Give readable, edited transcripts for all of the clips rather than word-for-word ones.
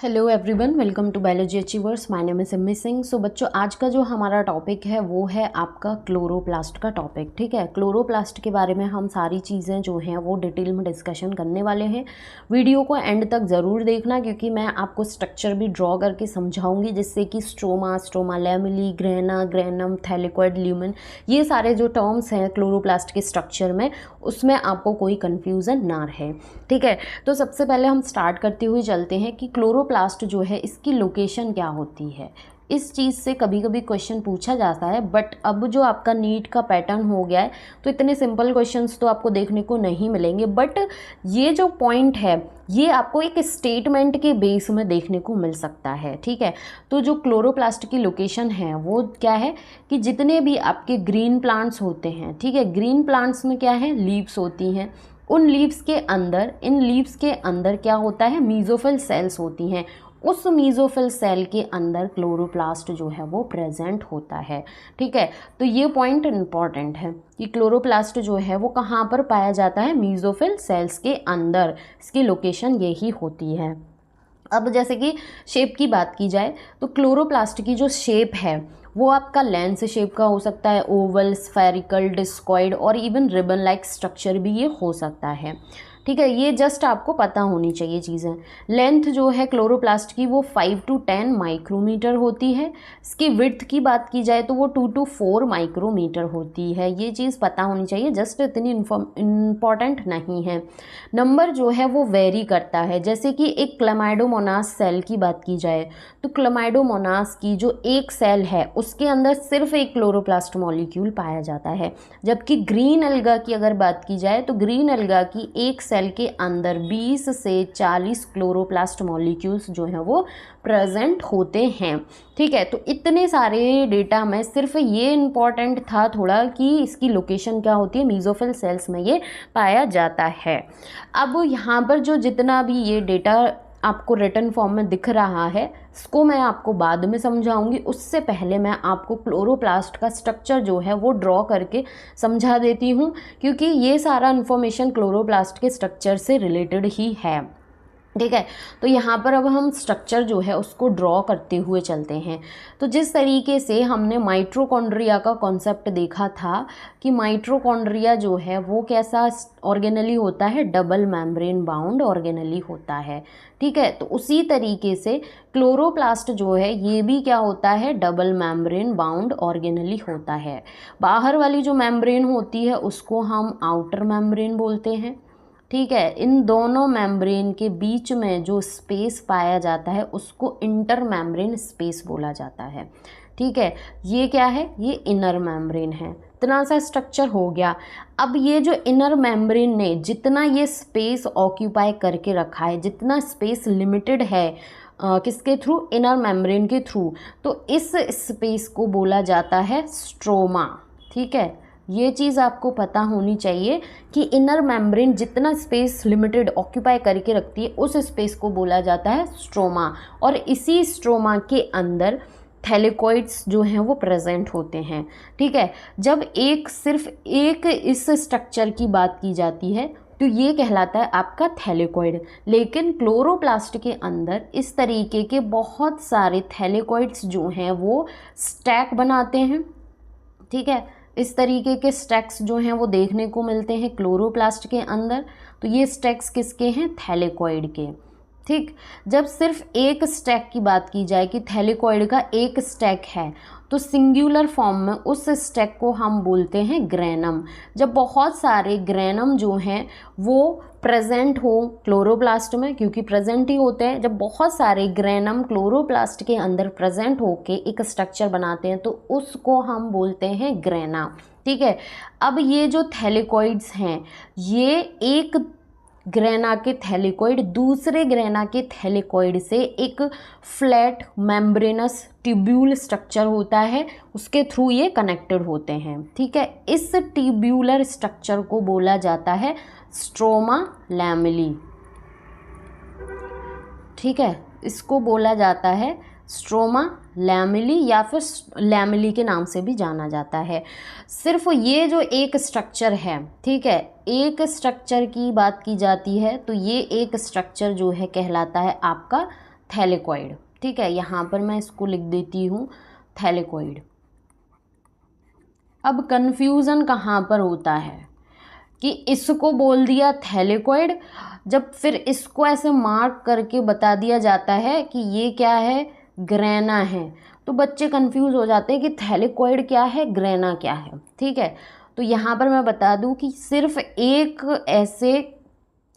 Hello everyone, welcome to biology achievers. My name is Simi Singh. So बच्चों, आज का जो हमारा टॉपिक है वो है आपका क्लोरोप्लास्ट का टॉपिक। ठीक है, क्लोरोप्लास्ट के बारे में हम सारी चीज़ें जो हैं वो डिटेल में डिस्कशन करने वाले हैं। वीडियो को एंड तक ज़रूर देखना, क्योंकि मैं आपको स्ट्रक्चर भी ड्रॉ करके समझाऊंगी, जिससे कि stroma, stroma lamellae, grana, granum, thylakoid, lumen, ये सारे जो टर्म्स हैं क्लोरोप्लास्ट के स्ट्रक्चर में, उसमें आपको कोई कन्फ्यूज़न ना रहे। ठीक है, तो सबसे पहले हम स्टार्ट करते हुए चलते हैं कि क्लोरोप्लास्ट जो है इसकी लोकेशन क्या होती है। इस चीज़ से कभी कभी क्वेश्चन पूछा जाता है, बट अब जो आपका नीट का पैटर्न हो गया है तो इतने सिंपल क्वेश्चंस तो आपको देखने को नहीं मिलेंगे, बट ये जो पॉइंट है ये आपको एक स्टेटमेंट के बेस में देखने को मिल सकता है। ठीक है, तो जो क्लोरोप्लास्ट की लोकेशन है वो क्या है कि जितने भी आपके ग्रीन प्लांट्स होते हैं, ठीक है, ग्रीन प्लांट्स में क्या है, लीव्स होती हैं। उन लीव्स के अंदर, इन लीव्स के अंदर क्या होता है, मीजोफिल सेल्स होती हैं। उस मीजोफिल सेल के अंदर क्लोरोप्लास्ट जो है वो प्रेजेंट होता है। ठीक है, तो ये पॉइंट इम्पॉर्टेंट है कि क्लोरोप्लास्ट जो है वो कहाँ पर पाया जाता है, मीजोफिल सेल्स के अंदर। इसकी लोकेशन यही होती है। अब जैसे कि शेप की बात की जाए तो क्लोरोप्लास्ट की जो शेप है वो आपका लेंस शेप का हो सकता है, ओवल, स्फेरिकल, डिस्कॉइड और इवन रिबन लाइक स्ट्रक्चर भी ये हो सकता है। ठीक है, ये जस्ट आपको पता होनी चाहिए चीज़ें। लेंथ जो है क्लोरोप्लास्ट की वो 5 to 10 माइक्रोमीटर होती है। इसकी विड्थ की बात की जाए तो वो 2 to 4 माइक्रोमीटर होती है। ये चीज़ पता होनी चाहिए, जस्ट इतनी इम्पॉर्टेंट नहीं है। नंबर जो है वो वेरी करता है। जैसे कि एक क्लामाइडोमोनास सेल की बात की जाए तो क्लामाइडोमोनास की जो एक सेल है उसके अंदर सिर्फ एक क्लोरोप्लास्ट मॉलिक्यूल पाया जाता है, जबकि ग्रीन एल्गा की अगर बात की जाए तो ग्रीन एल्गा की एक सेल के अंदर 20 से 40 क्लोरोप्लास्ट मॉलिक्यूल्स जो हैं वो प्रेजेंट होते हैं। ठीक है, तो इतने सारे डेटा में सिर्फ ये इम्पॉर्टेंट था थोड़ा कि इसकी लोकेशन क्या होती है, मीजोफिल सेल्स में ये पाया जाता है। अब यहाँ पर जो जितना भी ये डेटा आपको रिटन फॉर्म में दिख रहा है इसको मैं आपको बाद में समझाऊंगी। उससे पहले मैं आपको क्लोरोप्लास्ट का स्ट्रक्चर जो है वो ड्रॉ करके समझा देती हूँ, क्योंकि ये सारा इन्फॉर्मेशन क्लोरोप्लास्ट के स्ट्रक्चर से रिलेटेड ही है। ठीक है, तो यहाँ पर अब हम स्ट्रक्चर जो है उसको ड्रॉ करते हुए चलते हैं। तो जिस तरीके से हमने माइटोकॉन्ड्रिया का कॉन्सेप्ट देखा था कि माइटोकॉन्ड्रिया जो है वो कैसा ऑर्गेनली होता है, डबल मेम्ब्रेन बाउंड ऑर्गेनली होता है। ठीक है, तो उसी तरीके से क्लोरोप्लास्ट जो है ये भी क्या होता है, डबल मेम्ब्रेन बाउंड ऑर्गेनली होता है। बाहर वाली जो मेम्ब्रेन होती है उसको हम आउटर मेम्ब्रेन बोलते हैं। ठीक है, इन दोनों मेम्ब्रेन के बीच में जो स्पेस पाया जाता है उसको इंटर मेम्ब्रेन स्पेस बोला जाता है। ठीक है, ये क्या है, ये इनर मेम्ब्रेन है। इतना सा स्ट्रक्चर हो गया। अब ये जो इनर मेम्ब्रेन ने जितना ये स्पेस ऑक्यूपाई करके रखा है, जितना स्पेस लिमिटेड है किसके थ्रू, इनर मेम्ब्रेन के थ्रू, तो इस स्पेस को बोला जाता है स्ट्रोमा। ठीक है, ये चीज़ आपको पता होनी चाहिए कि इनर मेम्ब्रेन जितना स्पेस लिमिटेड ऑक्यूपाई करके रखती है उस स्पेस को बोला जाता है स्ट्रोमा। और इसी स्ट्रोमा के अंदर थैलेकोइड्स जो हैं वो प्रेजेंट होते हैं। ठीक है, जब सिर्फ एक इस स्ट्रक्चर की बात की जाती है तो ये कहलाता है आपका थैलेकोइड। लेकिन क्लोरोप्लास्ट के अंदर इस तरीके के बहुत सारे थैलेकोइड्स जो हैं वो स्टैक बनाते हैं। ठीक है, इस तरीके के स्टैक्स जो हैं वो देखने को मिलते हैं क्लोरोप्लास्ट के अंदर। तो ये स्टैक्स किसके हैं, थैलेकोइड के। ठीक, जब सिर्फ एक स्टैक की बात की जाए कि थैलेकोइड का एक स्टैक है तो सिंगुलर फॉर्म में उस स्टैक को हम बोलते हैं ग्रेनम। जब बहुत सारे ग्रेनम जो हैं वो प्रेजेंट हो क्लोरोप्लास्ट में, क्योंकि प्रेजेंट ही होते हैं, जब बहुत सारे ग्रेनम क्लोरोप्लास्ट के अंदर प्रेजेंट होके एक स्ट्रक्चर बनाते हैं तो उसको हम बोलते हैं ग्रेना। ठीक है, अब ये जो थैलेकोइड्स हैं ये एक ग्रेना के थैलेकोइड दूसरे ग्रेना के थैलेकोइड से एक फ्लैट मेम्ब्रेनस ट्यूब्यूल स्ट्रक्चर होता है, उसके थ्रू ये कनेक्टेड होते हैं। ठीक है, इस ट्यूब्यूलर स्ट्रक्चर को बोला जाता है स्ट्रोमा लैमेली। ठीक है, इसको बोला जाता है स्ट्रोमा लैमेली या फिर लैमेली के नाम से भी जाना जाता है। सिर्फ ये जो एक स्ट्रक्चर है, ठीक है, एक स्ट्रक्चर की बात की जाती है तो ये एक स्ट्रक्चर जो है कहलाता है आपका थैलेकॉइड। ठीक है, यहाँ पर मैं इसको लिख देती हूँ थैलेकॉइड। अब कन्फ्यूज़न कहाँ पर होता है कि इसको बोल दिया थैलेकॉइड, जब फिर इसको ऐसे मार्क करके बता दिया जाता है कि ये क्या है, ग्रेना है, तो बच्चे कंफ्यूज हो जाते हैं कि थैलेकॉइड क्या है, ग्रेना क्या है। ठीक है, तो यहाँ पर मैं बता दूँ कि सिर्फ एक ऐसे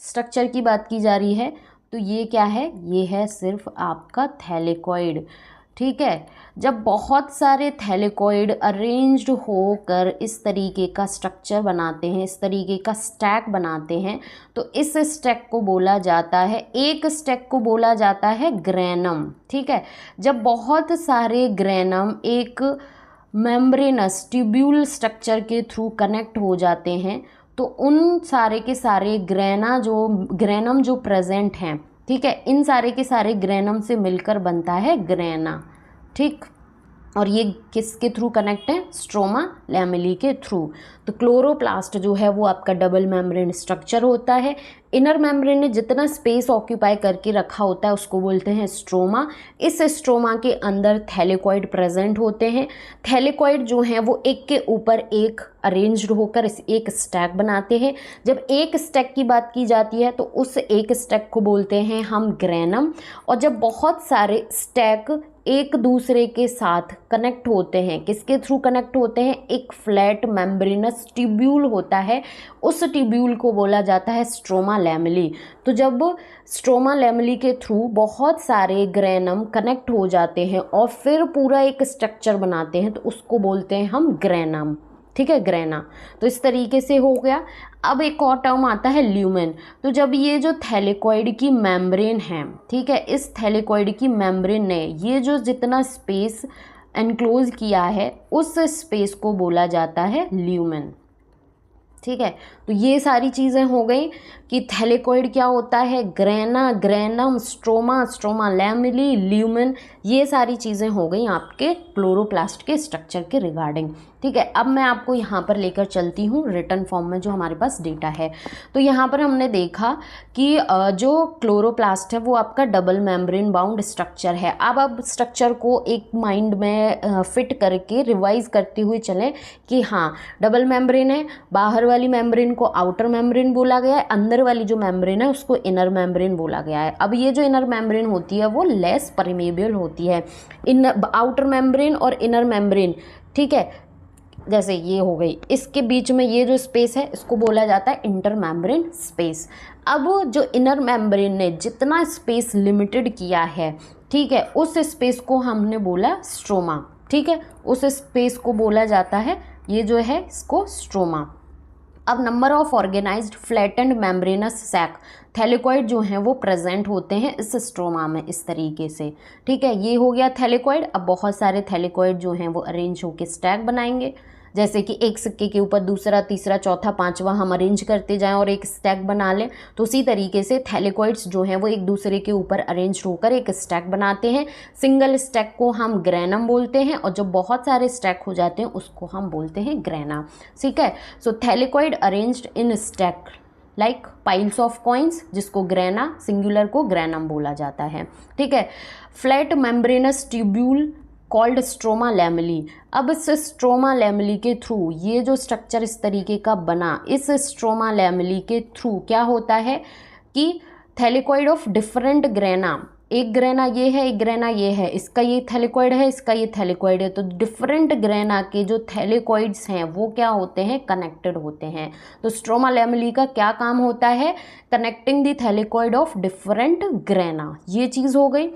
स्ट्रक्चर की बात की जा रही है, तो ये क्या है, ये है सिर्फ आपका थैलेकॉइड। ठीक है, जब बहुत सारे थैलेकॉइड अरेंज्ड होकर इस तरीके का स्ट्रक्चर बनाते हैं, इस तरीके का स्टैक बनाते हैं, तो इस स्टैक को बोला जाता है, एक स्टैक को बोला जाता है ग्रेनम। ठीक है, जब बहुत सारे ग्रेनम एक मेम्ब्रेनस ट्यूब्यूल स्ट्रक्चर के थ्रू कनेक्ट हो जाते हैं, तो उन सारे के सारे ग्रेनम जो प्रेजेंट हैं, ठीक है, इन सारे के सारे ग्रेनम से मिलकर बनता है ग्रेना। ठीक, और ये किसके थ्रू कनेक्ट है, स्ट्रोमा लैमेली के थ्रू। तो क्लोरोप्लास्ट जो है वो आपका डबल मेम्ब्रेन स्ट्रक्चर होता है। इनर मेम्ब्रेन ने जितना स्पेस ऑक्यूपाई करके रखा होता है उसको बोलते हैं स्ट्रोमा। इस स्ट्रोमा के अंदर थैलेकॉइड प्रेजेंट होते हैं। थैलेकॉइड जो हैं वो एक के ऊपर एक अरेंज्ड होकर एक स्टैक बनाते हैं। जब एक स्टैक की बात की जाती है तो उस एक स्टैक को बोलते हैं हम ग्रेनम। और जब बहुत सारे स्टैक एक दूसरे के साथ कनेक्ट होते हैं, किसके थ्रू कनेक्ट होते हैं, एक फ्लैट मेम्ब्रेनस ट्यूब्यूल होता है, उस ट्यूब्यूल को बोला जाता है स्ट्रोमा लैमेली। तो जब स्ट्रोमा लैमेली के थ्रू बहुत सारे ग्रेनम कनेक्ट हो जाते हैं और फिर पूरा एक स्ट्रक्चर बनाते हैं, तो उसको बोलते हैं हम ग्रेनम। ठीक है, ग्रेना। तो इस तरीके से हो गया। अब एक और टर्म आता है ल्यूमेन। तो जब ये जो थैलेकॉइड की मेम्ब्रेन है, ठीक है, इस थैलेकॉइड की मेम्ब्रेन ने ये जो जितना स्पेस एनक्लोज किया है, उस स्पेस को बोला जाता है ल्यूमेन। ठीक है, तो ये सारी चीज़ें हो गई कि थैलेकॉइड क्या होता है, grana, granum, stroma, stroma lamellae, lumen, ये सारी चीज़ें हो गई आपके क्लोरोप्लास्ट के स्ट्रक्चर के रिगार्डिंग। ठीक है, अब मैं आपको यहाँ पर लेकर चलती हूँ रिटन फॉर्म में जो हमारे पास डेटा है। तो यहाँ पर हमने देखा कि जो क्लोरोप्लास्ट है वो आपका डबल मेम्ब्रेन बाउंड स्ट्रक्चर है। अब स्ट्रक्चर को एक माइंड में फिट करके रिवाइज करते हुए चलें कि हाँ, डबल मेम्ब्रेन है, बाहर वाली मेम्ब्रेन को आउटर मेम्ब्रेन बोला गया है, अंदर वाली जो मेम्ब्रेन है उसको इनर मेम्ब्रेन बोला गया है। अब ये जो इनर मेम्ब्रेन होती है वो लेस परमेबल होती है। इन आउटर मेम्ब्रेन और इनर मेम्ब्रेन, ठीक है, जैसे ये हो गई, इसके बीच में ये जो स्पेस है इसको बोला जाता है इंटर मेम्ब्रेन स्पेस। अब जो इनर मेम्ब्रेन ने जितना स्पेस लिमिटेड किया है, ठीक है, उस स्पेस को हमने बोला स्ट्रोमा। ठीक है, उस स्पेस को बोला जाता है, ये जो है इसको स्ट्रोमा। अब number of organised flattened membranous sac thylakoid जो हैं वो प्रेजेंट होते हैं इस स्ट्रोमा में इस तरीके से। ठीक है, ये हो गया थैलेकॉइड। अब बहुत सारे थैलेकॉइड जो हैं वो अरेंज होकर स्टैक बनाएंगे, जैसे कि एक सिक्के के ऊपर दूसरा, तीसरा, चौथा, पांचवा हम अरेंज करते जाएं और एक स्टैक बना लें। तो उसी तरीके से थैलेकॉइड्स जो हैं वो एक दूसरे के ऊपर अरेंज होकर एक स्टैक बनाते हैं। सिंगल स्टैक को हम ग्रेनम बोलते हैं और जब बहुत सारे स्टैक हो जाते हैं उसको हम बोलते हैं ग्रेना। ठीक है, so thylakoid arranged in stack like piles of coins, जिसको ग्रेना, सिंगुलर को ग्रेनम बोला जाता है। ठीक है, flat membranous tubule called stroma lamellae. अब इस स्ट्रोमा लैमेली के थ्रू ये जो स्ट्रक्चर इस तरीके का बना, इस स्ट्रोमा लैमेली के थ्रू क्या होता है कि थैलेकॉइड ऑफ डिफरेंट ग्रेना, एक ग्रेना ये है, एक ग्रेना ये है, इसका ये थैलेकॉइड है, इसका ये थैलेकॉइड है, तो डिफरेंट ग्रेना के जो थैलेकॉइड्स हैं वो क्या होते हैं, कनेक्टेड होते हैं। तो स्ट्रोमा लैमेली का क्या काम होता है, connecting the thylakoid of different grana, ये चीज़ हो गई।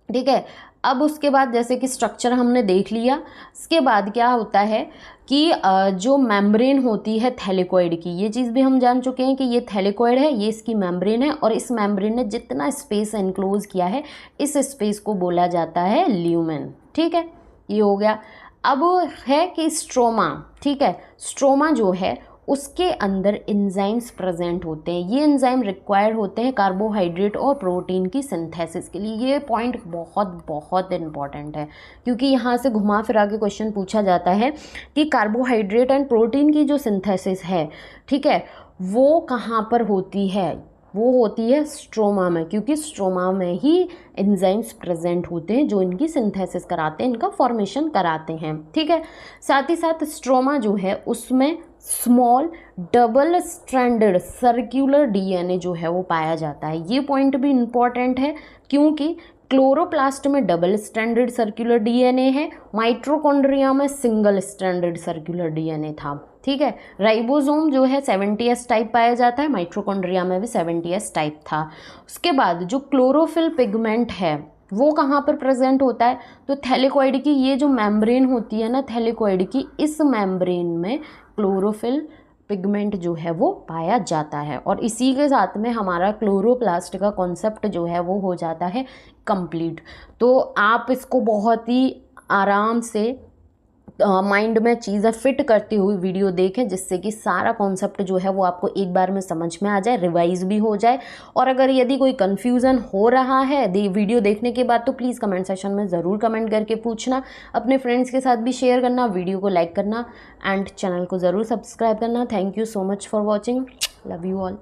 ठीक है, अब उसके बाद जैसे कि स्ट्रक्चर हमने देख लिया, इसके बाद क्या होता है कि जो मेम्ब्रेन होती है थैलेकॉइड की, ये चीज़ भी हम जान चुके हैं कि ये थैलेकॉइड है, ये इसकी मेम्ब्रेन है और इस मेम्ब्रेन ने जितना स्पेस एनक्लोज किया है इस स्पेस को बोला जाता है ल्यूमेन। ठीक है, ये हो गया। अब है कि स्ट्रोमा, ठीक है, स्ट्रोमा जो है उसके अंदर एंजाइम्स प्रेजेंट होते हैं। ये एंजाइम रिक्वायर्ड होते हैं कार्बोहाइड्रेट और प्रोटीन की सिंथेसिस के लिए। ये पॉइंट बहुत बहुत इंपॉर्टेंट है क्योंकि यहाँ से घुमा फिरा के क्वेश्चन पूछा जाता है कि कार्बोहाइड्रेट एंड प्रोटीन की जो सिंथेसिस है, ठीक है, वो कहाँ पर होती है। वो होती है स्ट्रोमा में, क्योंकि स्ट्रोमा में ही एंजाइम्स प्रेजेंट होते हैं जो इनकी सिंथेसिस कराते हैं, इनका फॉर्मेशन कराते हैं, ठीक है। साथ ही साथ स्ट्रोमा जो है उसमें small double stranded circular DNA जो है वो पाया जाता है। ये पॉइंट भी इम्पॉर्टेंट है क्योंकि क्लोरोप्लास्ट में डबल स्ट्रैंडेड सर्कुलर डीएनए है, माइटोकॉन्ड्रिया में सिंगल स्ट्रैंडेड सर्कुलर डीएनए था, ठीक है। राइबोसोम जो है 70S टाइप पाया जाता है, माइटोकॉन्ड्रिया में भी 70S टाइप था। उसके बाद जो क्लोरोफिल पिगमेंट है वो कहाँ पर प्रेजेंट होता है, तो थैलेकॉइड की ये जो मेम्ब्रेन होती है ना थैलेकॉइड की, इस मेम्ब्रेन में क्लोरोफिल पिगमेंट जो है वो पाया जाता है। और इसी के साथ में हमारा क्लोरोप्लास्ट का कॉन्सेप्ट जो है वो हो जाता है कंप्लीट। तो आप इसको बहुत ही आराम से माइंड में चीज़ें फिट करती हुई वीडियो देखें, जिससे कि सारा कॉन्सेप्ट जो है वो आपको एक बार में समझ में आ जाए, रिवाइज भी हो जाए। और अगर यदि कोई कन्फ्यूज़न हो रहा है वीडियो देखने के बाद तो प्लीज़ कमेंट सेक्शन में ज़रूर कमेंट करके पूछना, अपने फ्रेंड्स के साथ भी शेयर करना, वीडियो को लाइक करना एंड चैनल को ज़रूर सब्सक्राइब करना। Thank you so much for watching, love you all.